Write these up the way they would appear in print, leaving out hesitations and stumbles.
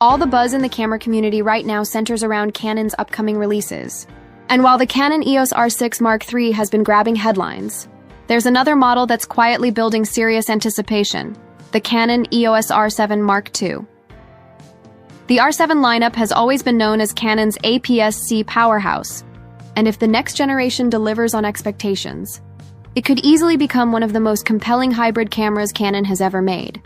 All the buzz in the camera community right now centers around Canon's upcoming releases. And while the Canon EOS R6 Mark III has been grabbing headlines, there's another model that's quietly building serious anticipation, the Canon EOS R7 Mark II. The R7 lineup has always been known as Canon's APS-C powerhouse, and if the next generation delivers on expectations, it could easily become one of the most compelling hybrid cameras Canon has ever made.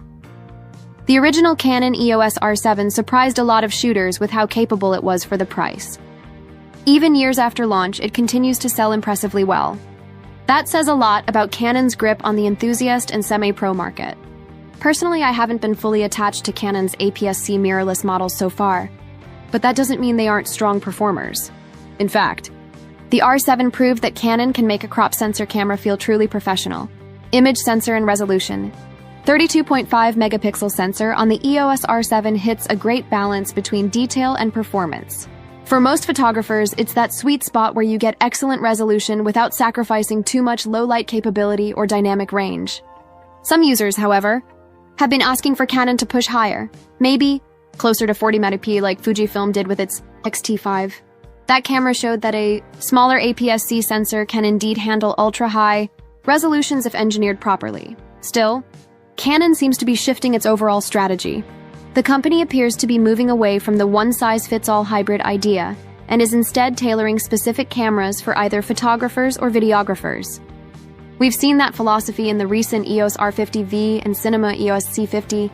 The original Canon EOS R7 surprised a lot of shooters with how capable it was for the price. Even years after launch, it continues to sell impressively well. That says a lot about Canon's grip on the enthusiast and semi-pro market. Personally, I haven't been fully attached to Canon's APS-C mirrorless models so far, but that doesn't mean they aren't strong performers. In fact, the R7 proved that Canon can make a crop sensor camera feel truly professional. Image sensor and resolution. 32.5 megapixel sensor on the EOS R7 hits a great balance between detail and performance. For most photographers, it's that sweet spot where you get excellent resolution without sacrificing too much low-light capability or dynamic range. Some users, however, have been asking for Canon to push higher, maybe closer to 40 megapixels like Fujifilm did with its X-T5. That camera showed that a smaller APS-C sensor can indeed handle ultra-high resolutions if engineered properly. Still, Canon seems to be shifting its overall strategy. The company appears to be moving away from the one-size-fits-all hybrid idea and is instead tailoring specific cameras for either photographers or videographers. We've seen that philosophy in the recent EOS R50V and Cinema EOS C50,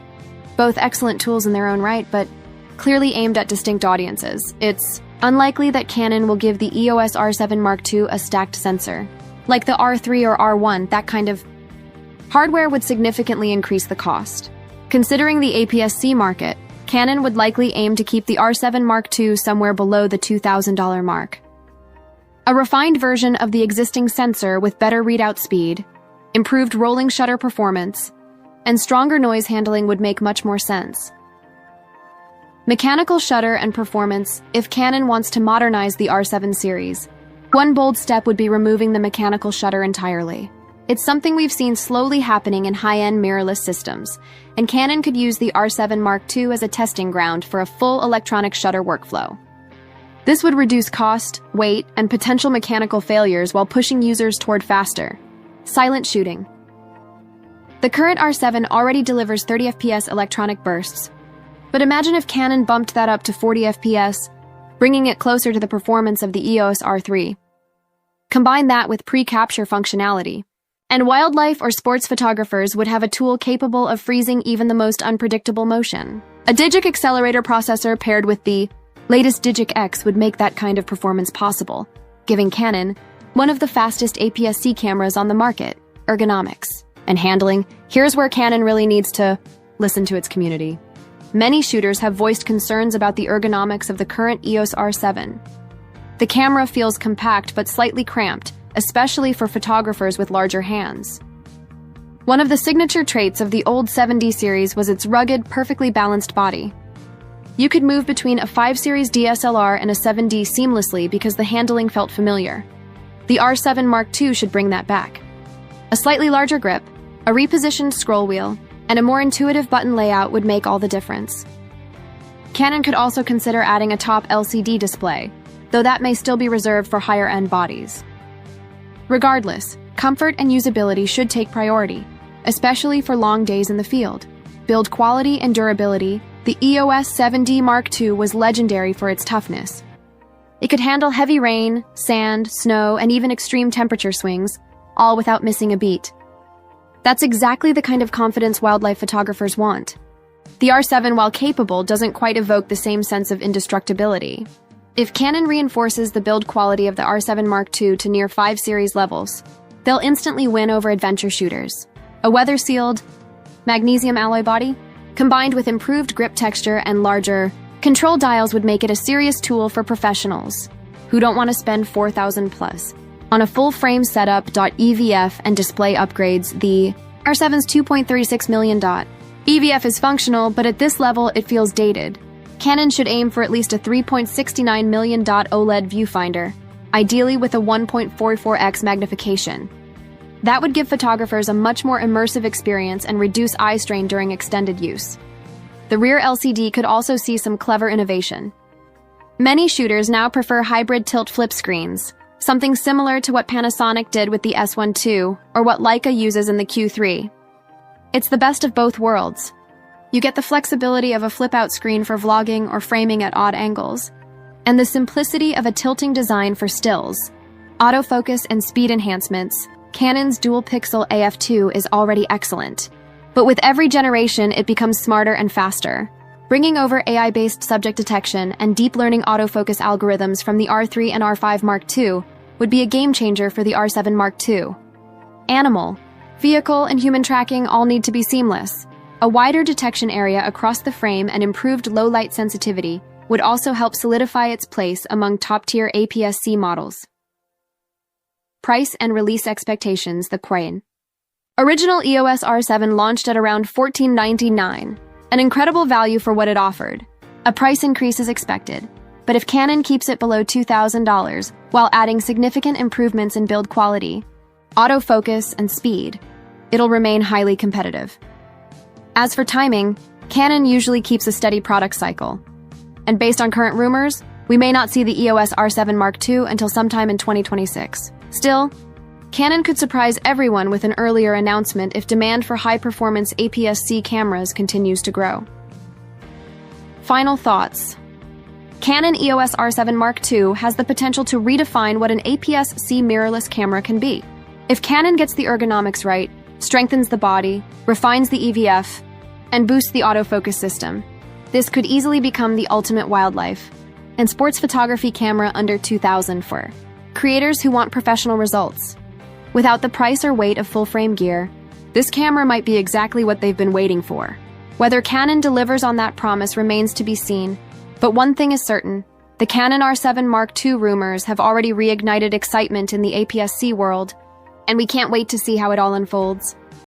both excellent tools in their own right, but clearly aimed at distinct audiences. It's unlikely that Canon will give the EOS R7 Mark II a stacked sensor. Like the R3 or R1, that kind of hardware would significantly increase the cost. Considering the APS-C market, Canon would likely aim to keep the R7 Mark II somewhere below the $2,000 mark. A refined version of the existing sensor with better readout speed, improved rolling shutter performance, and stronger noise handling would make much more sense. Mechanical shutter and performance. If Canon wants to modernize the R7 series, one bold step would be removing the mechanical shutter entirely. It's something we've seen slowly happening in high-end mirrorless systems, and Canon could use the R7 Mark II as a testing ground for a full electronic shutter workflow. This would reduce cost, weight, and potential mechanical failures while pushing users toward faster, silent shooting. The current R7 already delivers 30 FPS electronic bursts, but imagine if Canon bumped that up to 40 FPS, bringing it closer to the performance of the EOS R3. Combine that with pre-capture functionality, and wildlife or sports photographers would have a tool capable of freezing even the most unpredictable motion. A Digic accelerator processor paired with the latest Digic X would make that kind of performance possible, giving Canon one of the fastest APS-C cameras on the market. Ergonomics and handling. Here's where Canon really needs to listen to its community. Many shooters have voiced concerns about the ergonomics of the current EOS R7. The camera feels compact but slightly cramped, especially for photographers with larger hands. One of the signature traits of the old 7D series was its rugged, perfectly balanced body. You could move between a 5 Series DSLR and a 7D seamlessly because the handling felt familiar. The R7 Mark II should bring that back. A slightly larger grip, a repositioned scroll wheel, and a more intuitive button layout would make all the difference. Canon could also consider adding a top LCD display, though that may still be reserved for higher-end bodies. Regardless, comfort and usability should take priority, especially for long days in the field. Build quality and durability. The EOS 7D Mark II was legendary for its toughness. It could handle heavy rain, sand, snow, and even extreme temperature swings, all without missing a beat. That's exactly the kind of confidence wildlife photographers want. The R7, while capable, doesn't quite evoke the same sense of indestructibility. If Canon reinforces the build quality of the R7 Mark II to near 5 Series levels, they'll instantly win over adventure shooters. A weather-sealed, magnesium alloy body, combined with improved grip texture and larger control dials would make it a serious tool for professionals who don't want to spend $4,000 plus on a full-frame setup. EVF and display upgrades. The R7's $2.36 million. EVF is functional, but at this level it feels dated. Canon should aim for at least a $3.69 million OLED viewfinder, ideally with a 1.44x magnification. That would give photographers a much more immersive experience and reduce eye strain during extended use. the rear LCD could also see some clever innovation. Many shooters now prefer hybrid tilt flip screens, something similar to what Panasonic did with the S1 II or what Leica uses in the Q3. It's the best of both worlds. You get the flexibility of a flip-out screen for vlogging or framing at odd angles, and the simplicity of a tilting design for stills. Autofocus and speed enhancements, Canon's dual-pixel AF2 is already excellent. But with every generation, it becomes smarter and faster, bringing over AI-based subject detection and deep learning autofocus algorithms from the R3 and R5 Mark II would be a game-changer for the R7 Mark II. Animal, vehicle, and human tracking all need to be seamless. A wider detection area across the frame and improved low-light sensitivity would also help solidify its place among top-tier APS-C models. Price and release expectations. The Canon original EOS R7 launched at around $1499, an incredible value for what it offered. A price increase is expected, but if Canon keeps it below $2,000 while adding significant improvements in build quality, autofocus, and speed, it'll remain highly competitive. As for timing, Canon usually keeps a steady product cycle, and based on current rumors, we may not see the EOS R7 Mark II until sometime in 2026. Still, Canon could surprise everyone with an earlier announcement if demand for high-performance APS-C cameras continues to grow. Final thoughts. Canon EOS R7 Mark II has the potential to redefine what an APS-C mirrorless camera can be. If Canon gets the ergonomics right, strengthens the body, refines the EVF, and boosts the autofocus system, this could easily become the ultimate wildlife and sports photography camera under $2,000 for creators who want professional results. Without the price or weight of full-frame gear, this camera might be exactly what they've been waiting for. Whether Canon delivers on that promise remains to be seen, but one thing is certain: the Canon R7 Mark II rumors have already reignited excitement in the APS-C world, and we can't wait to see how it all unfolds.